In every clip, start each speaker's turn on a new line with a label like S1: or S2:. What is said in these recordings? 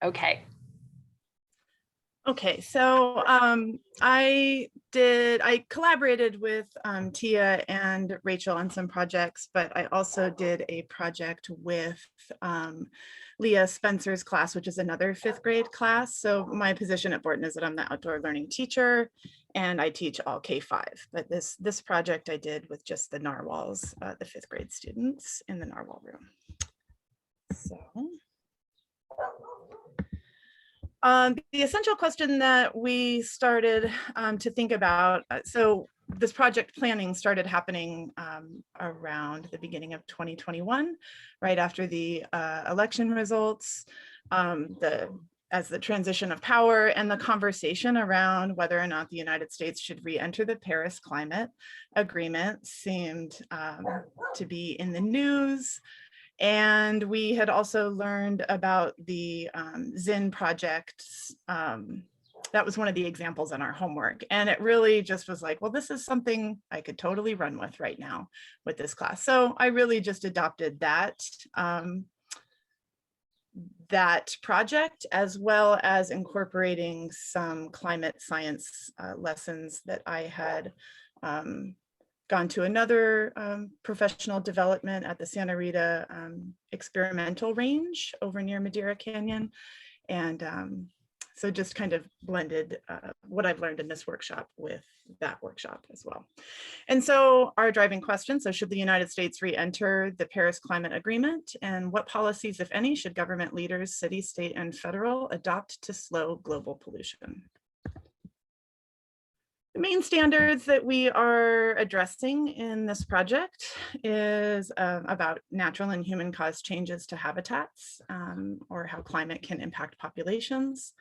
S1: Okay.
S2: Okay, so I collaborated with Tia and Rachel on some projects, but I also did a project with Leah Spencer's class, which is another 5th grade class. So my position at Borton is that I'm the outdoor learning teacher and I teach all K-5. But this project I did with just the narwhals, the 5th grade students in the narwhal room. So. The essential question that we started to think about, so this project planning started happening around the beginning of 2021, right after the election results, as the transition of power and the conversation around whether or not the United States should re-enter the Paris Climate Agreement seemed to be in the news. And we had also learned about the Zinn projects. That was one of the examples in our homework. And it really just was like, well, this is something I could totally run with right now with this class. So I really just adopted that, that project, as well as incorporating some climate science lessons that I had gone to another professional development at the Santa Rita experimental range over near Madeira Canyon. And so just kind of blended what I've learned in this workshop with that workshop as well. And so our driving question, so should the United States re-enter the Paris Climate Agreement, and what policies, if any, should government leaders, city, state, and federal adopt to slow global pollution? The main standards that we are addressing in this project is about natural and human caused changes to habitats, or how climate can impact populations,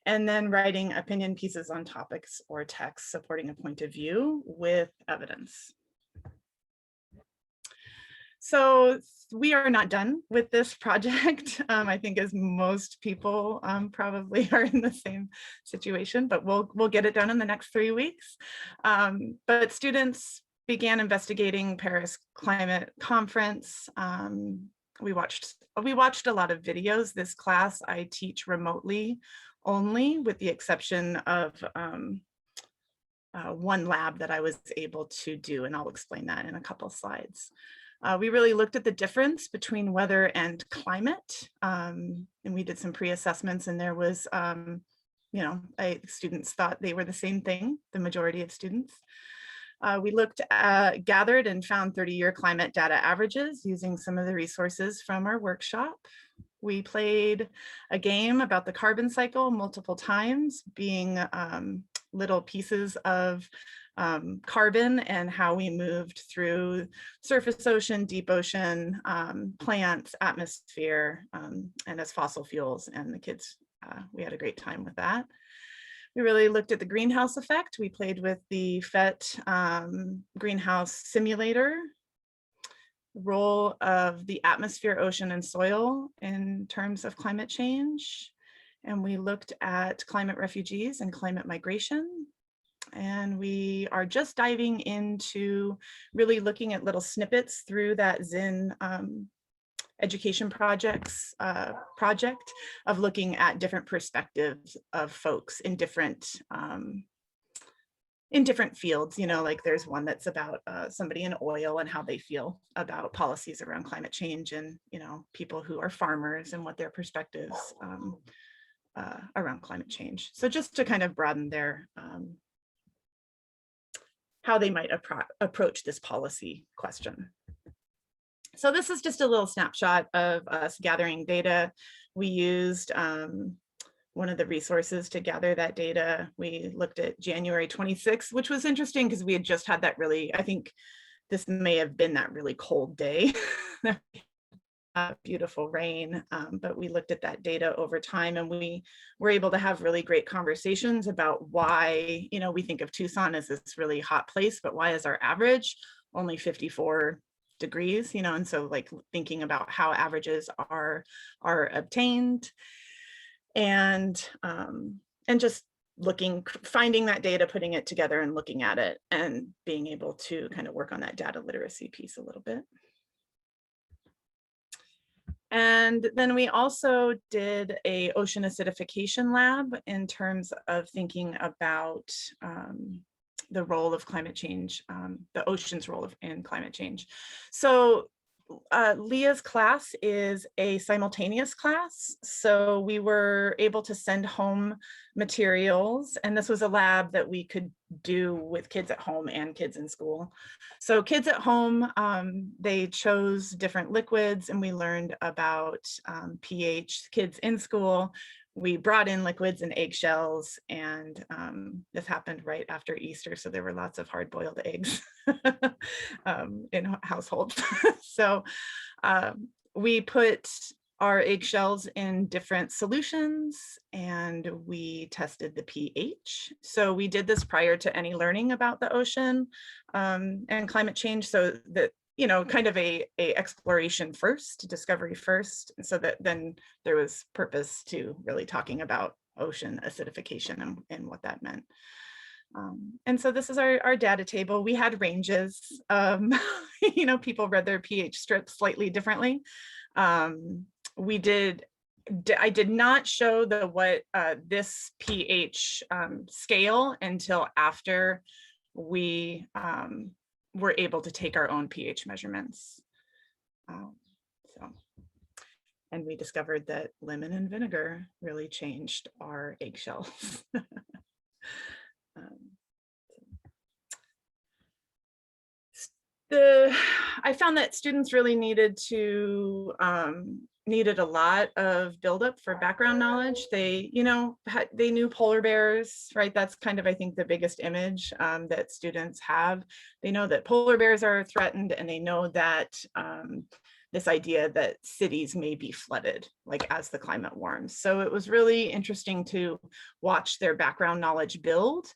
S2: and then writing opinion pieces on topics or texts supporting a point of view with evidence. So we are not done with this project. I think as most people probably are in the same situation, but we'll get it done in the next 3 weeks. But students began investigating Paris Climate Conference. We watched a lot of videos. This class I teach remotely only, with the exception of one lab that I was able to do, and I'll explain that in a couple of slides. We really looked at the difference between weather and climate, and we did some pre-assessments, and there was, students thought they were the same thing, the majority of students. We gathered and found 30-year climate data averages using some of the resources from our workshop. We played a game about the carbon cycle multiple times, being little pieces of carbon and how we moved through surface ocean, deep ocean, plants, atmosphere, and as fossil fuels. And the kids, we had a great time with that. We really looked at the greenhouse effect. We played with the PhET greenhouse simulator, role of the atmosphere, ocean, and soil in terms of climate change. And we looked at climate refugees and climate migration. And we are just diving into really looking at little snippets through that Zinn education project of looking at different perspectives of folks in different fields. Like there's one that's about somebody in oil and how they feel about policies around climate change, and people who are farmers and what their perspectives around climate change. So just to kind of broaden their how they might approach this policy question. So this is just a little snapshot of us gathering data. We used one of the resources to gather that data. We looked at January 26th, which was interesting because we had just had that really, I think this may have been that really cold day. Beautiful rain, but we looked at that data over time, and we were able to have really great conversations about why, we think of Tucson as this really hot place, but why is our average only 54 degrees, and so like thinking about how averages are obtained, and just finding that data, putting it together and looking at it, and being able to kind of work on that data literacy piece a little bit. And then we also did a ocean acidification lab in terms of thinking about the role of climate change, the ocean's role in climate change. So Leah's class is a simultaneous class. So we were able to send home materials, and this was a lab that we could do with kids at home and kids in school. So kids at home, they chose different liquids, and we learned about pH. Kids in school, we brought in liquids and eggshells, and this happened right after Easter, so there were lots of hard-boiled eggs in households. So we put our eggshells in different solutions, and we tested the pH. So we did this prior to any learning about the ocean and climate change, so that, you know, kind of a exploration first, discovery first, and so that then there was purpose to really talking about ocean acidification and what that meant. And so this is our data table. We had ranges. You know, people read their pH strips slightly differently. I did not show this pH scale until after we were able to take our own pH measurements. And we discovered that lemon and vinegar really changed our eggshells. I found that students really needed a lot of buildup for background knowledge. They, you know, they knew polar bears, right? That's kind of, I think, the biggest image that students have. They know that polar bears are threatened, and they know that this idea that cities may be flooded, like as the climate warms. So it was really interesting to watch their background knowledge build.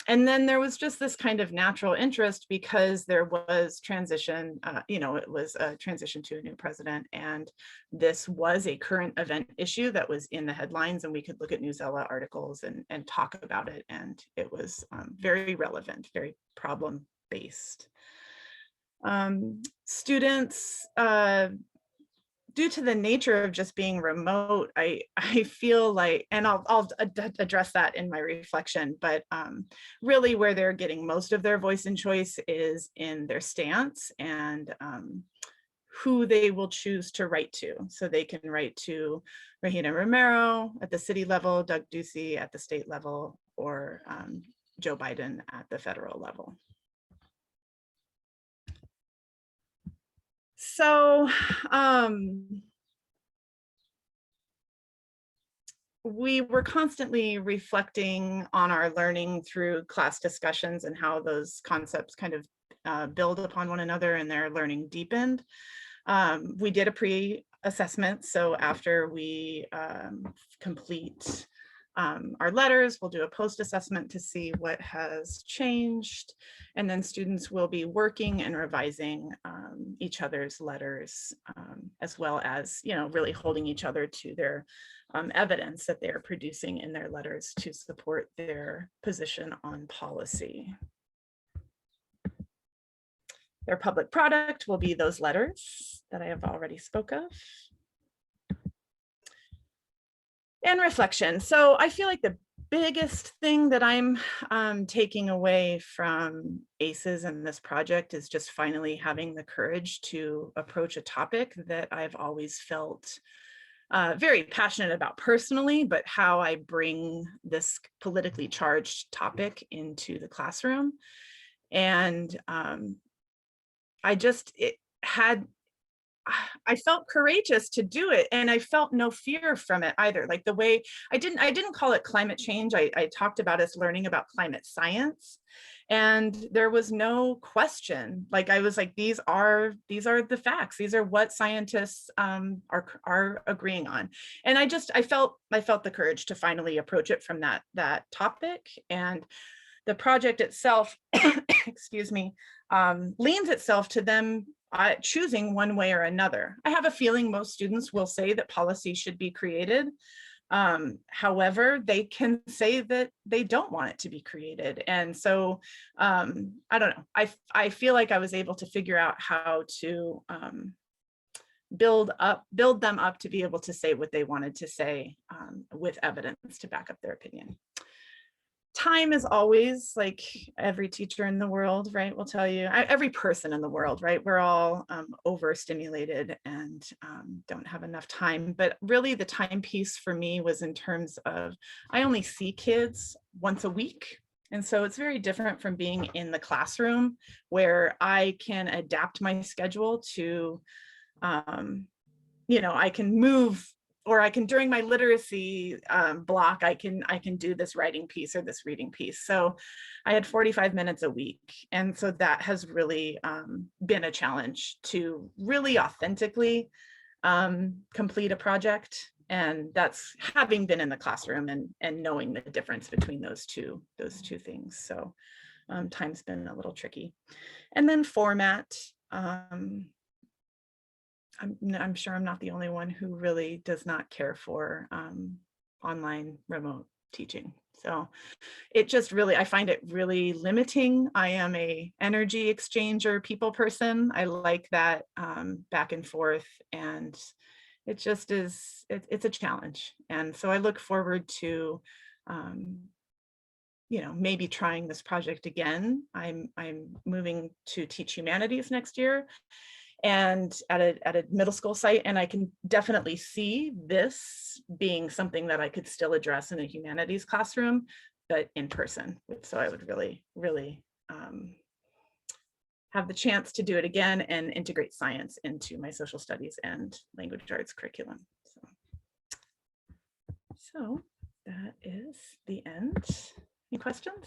S2: And then there was just this kind of natural interest because there was transition, you know, it was a transition to a new president, and this was a current event issue that was in the headlines, and we could look at Newsella articles and talk about it, and it was very relevant, very problem-based. Students, due to the nature of just being remote, I feel like, and I'll address that in my reflection, but really where they're getting most of their voice and choice is in their stance and who they will choose to write to. So they can write to Regina Romero at the city level, Doug Ducey at the state level, or Joe Biden at the federal level. So we were constantly reflecting on our learning through class discussions and how those concepts kind of build upon one another and their learning deepened. We did a pre-assessment. So after we complete our letters, we'll do a post-assessment to see what has changed. And then students will be working and revising each other's letters, as well as, you know, really holding each other to their evidence that they're producing in their letters to support their position on policy. Their public product will be those letters that I have already spoke of. And reflection. So I feel like the biggest thing that I'm taking away from ACES and this project is just finally having the courage to approach a topic that I've always felt very passionate about personally, but how I bring this politically charged topic into the classroom. And I felt courageous to do it, and I felt no fear from it either. Like the way I didn't call it climate change. I talked about us learning about climate science, and there was no question. Like I was like, these are the facts. These are what scientists are agreeing on. And I felt the courage to finally approach it from that topic. And the project itself, excuse me, leans itself to them choosing one way or another. I have a feeling most students will say that policy should be created. However, they can say that they don't want it to be created. And so I don't know, I feel like I was able to figure out how to build them up to be able to say what they wanted to say with evidence to back up their opinion. Time is always, like every teacher in the world, right, will tell you, every person in the world, right, we're all overstimulated and don't have enough time. But really the time piece for me was in terms of, I only see kids once a week. And so it's very different from being in the classroom where I can adapt my schedule to, you know, I can move, or I can, during my literacy block, I can do this writing piece or this reading piece. So I had 45 minutes a week. And so that has really been a challenge to really authentically complete a project. And that's having been in the classroom and knowing the difference between those two things. So time's been a little tricky. And then format. I'm sure I'm not the only one who really does not care for online remote teaching. So it just really, I find it really limiting. I am a energy exchanger people person. I like that back and forth, and it just is, it's a challenge. And so I look forward to, you know, maybe trying this project again. I'm moving to teach humanities next year, and at a middle school site, and I can definitely see this being something that I could still address in a humanities classroom, but in person. So I would really, really have the chance to do it again and integrate science into my social studies and language arts curriculum. So that is the end. Any questions?